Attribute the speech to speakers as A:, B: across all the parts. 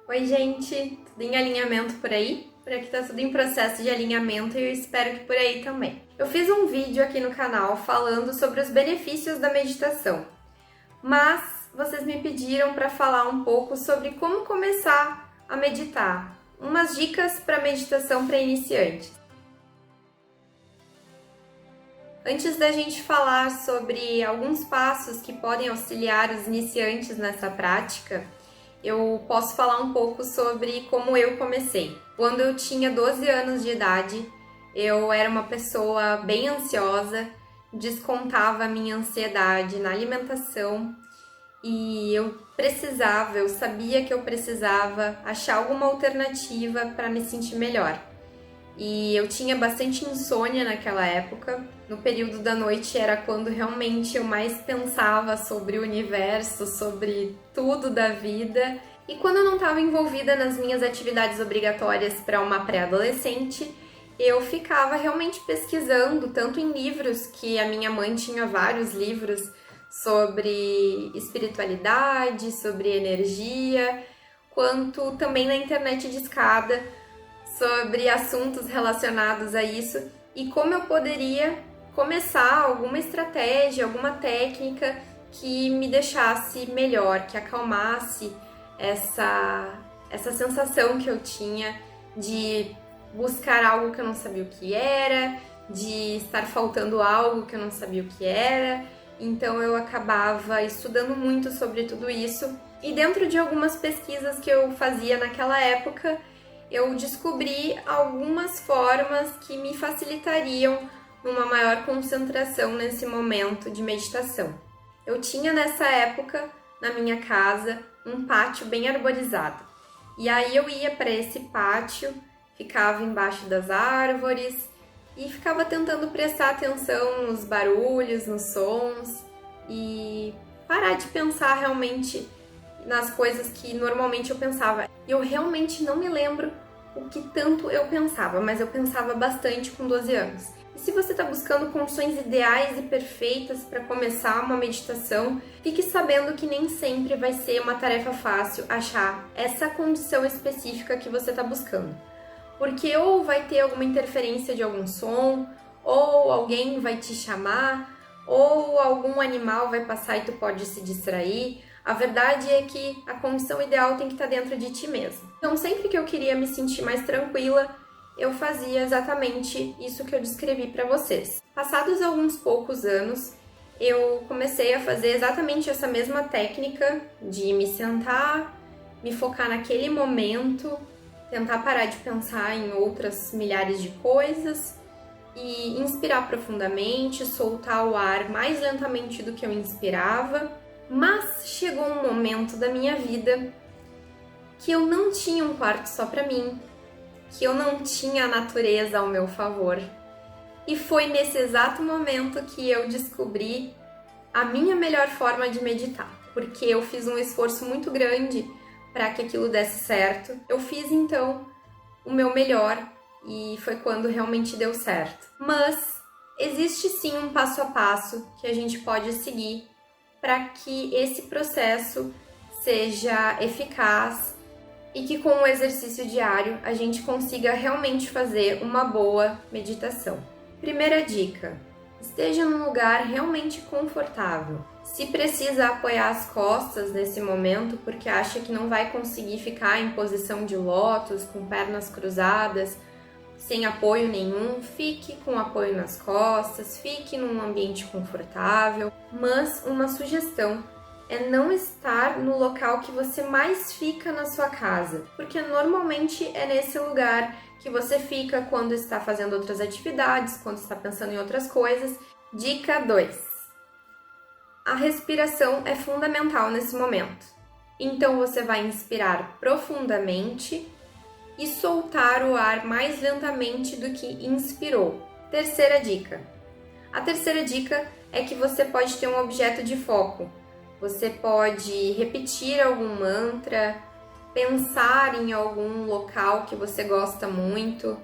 A: Oi, gente! Tudo em alinhamento por aí? Por aqui tá tudo em processo de alinhamento e eu espero que por aí também. Eu fiz um vídeo aqui no canal falando sobre os benefícios da meditação, mas vocês me pediram para falar um pouco sobre como começar a meditar, umas dicas para meditação para iniciantes. Antes da gente falar sobre alguns passos que podem auxiliar os iniciantes nessa prática, eu posso falar um pouco sobre como eu comecei. Quando eu tinha 12 anos de idade, eu era uma pessoa bem ansiosa, descontava a minha ansiedade na alimentação e eu sabia que eu precisava achar alguma alternativa para me sentir melhor. E eu tinha bastante insônia naquela época. No período da noite era quando realmente eu mais pensava sobre o universo, sobre tudo da vida. E quando eu não estava envolvida nas minhas atividades obrigatórias para uma pré-adolescente, eu ficava realmente pesquisando, tanto em livros, que a minha mãe tinha vários livros sobre espiritualidade, sobre energia, quanto também na internet de escada, sobre assuntos relacionados a isso e como eu poderia começar alguma estratégia, alguma técnica que me deixasse melhor, que acalmasse essa sensação que eu tinha de buscar algo que eu não sabia o que era, de estar faltando algo que eu não sabia o que era. Então eu acabava estudando muito sobre tudo isso e dentro de algumas pesquisas que eu fazia naquela época, eu descobri algumas formas que me facilitariam numa maior concentração nesse momento de meditação. Eu tinha nessa época, na minha casa, um pátio bem arborizado. E aí eu ia para esse pátio, ficava embaixo das árvores e ficava tentando prestar atenção nos barulhos, nos sons e parar de pensar realmente nas coisas que normalmente eu pensava. Eu realmente não me lembro o que tanto eu pensava, mas eu pensava bastante com 12 anos. E se você está buscando condições ideais e perfeitas para começar uma meditação, fique sabendo que nem sempre vai ser uma tarefa fácil achar essa condição específica que você está buscando. Porque ou vai ter alguma interferência de algum som, ou alguém vai te chamar, ou algum animal vai passar e tu pode se distrair. A verdade é que a condição ideal tem que estar dentro de ti mesmo. Então, sempre que eu queria me sentir mais tranquila, eu fazia exatamente isso que eu descrevi para vocês. Passados alguns poucos anos, eu comecei a fazer exatamente essa mesma técnica de me sentar, me focar naquele momento, tentar parar de pensar em outras milhares de coisas e inspirar profundamente, soltar o ar mais lentamente do que eu inspirava. Mas chegou um momento da minha vida que eu não tinha um quarto só para mim, que eu não tinha a natureza ao meu favor. E foi nesse exato momento que eu descobri a minha melhor forma de meditar, porque eu fiz um esforço muito grande para que aquilo desse certo. Eu fiz então o meu melhor e foi quando realmente deu certo. Mas existe sim um passo a passo que a gente pode seguir para que esse processo seja eficaz e que com o exercício diário a gente consiga realmente fazer uma boa meditação. Primeira dica: esteja num lugar realmente confortável. Se precisa apoiar as costas nesse momento porque acha que não vai conseguir ficar em posição de lótus, com pernas cruzadas, sem apoio nenhum, fique com apoio nas costas, fique num ambiente confortável. Mas uma sugestão é não estar no local que você mais fica na sua casa, porque normalmente é nesse lugar que você fica quando está fazendo outras atividades, quando está pensando em outras coisas. Dica 2: a respiração é fundamental nesse momento. Então você vai inspirar profundamente e soltar o ar mais lentamente do que inspirou. Terceira dica. A terceira dica é que você pode ter um objeto de foco. Você pode repetir algum mantra, pensar em algum local que você gosta muito,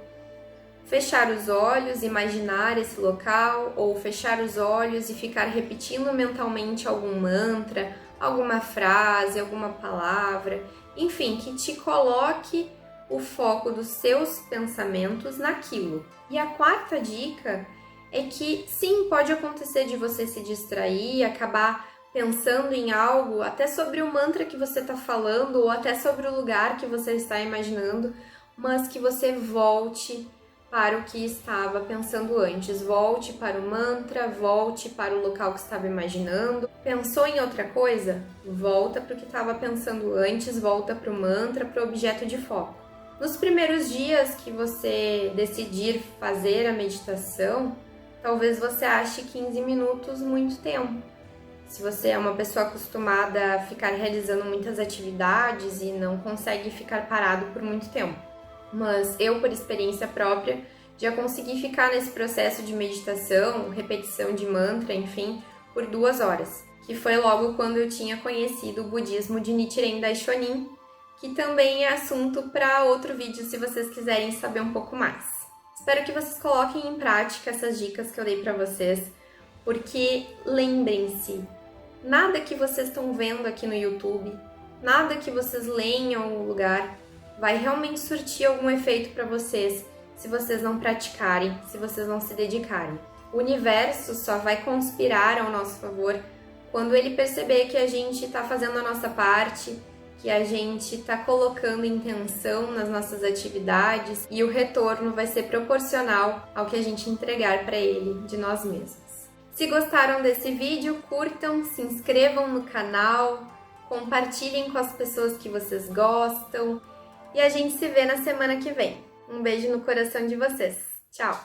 A: fechar os olhos, imaginar esse local, ou fechar os olhos e ficar repetindo mentalmente algum mantra, alguma frase, alguma palavra, enfim, que te coloque o foco dos seus pensamentos naquilo. E a quarta dica é que sim, pode acontecer de você se distrair, acabar pensando em algo, até sobre o mantra que você está falando ou até sobre o lugar que você está imaginando, mas que você volte para o que estava pensando antes. Volte para o mantra, volte para o local que estava imaginando. Pensou em outra coisa? Volta para o que estava pensando antes, volta para o mantra, para o objeto de foco. Nos primeiros dias que você decidir fazer a meditação, talvez você ache 15 minutos muito tempo. Se você é uma pessoa acostumada a ficar realizando muitas atividades e não consegue ficar parado por muito tempo. Mas eu, por experiência própria, já consegui ficar nesse processo de meditação, repetição de mantra, enfim, por 2 horas, que foi logo quando eu tinha conhecido o budismo de Nichiren Daishonin, que também é assunto para outro vídeo se vocês quiserem saber um pouco mais. Espero que vocês coloquem em prática essas dicas que eu dei para vocês, porque lembrem-se, nada que vocês estão vendo aqui no YouTube, nada que vocês leem em algum lugar, vai realmente surtir algum efeito para vocês se vocês não praticarem, se vocês não se dedicarem. O universo só vai conspirar ao nosso favor quando ele perceber que a gente está fazendo a nossa parte, que a gente está colocando intenção nas nossas atividades e o retorno vai ser proporcional ao que a gente entregar para ele de nós mesmos. Se gostaram desse vídeo, curtam, se inscrevam no canal, compartilhem com as pessoas que vocês gostam e a gente se vê na semana que vem. Um beijo no coração de vocês. Tchau!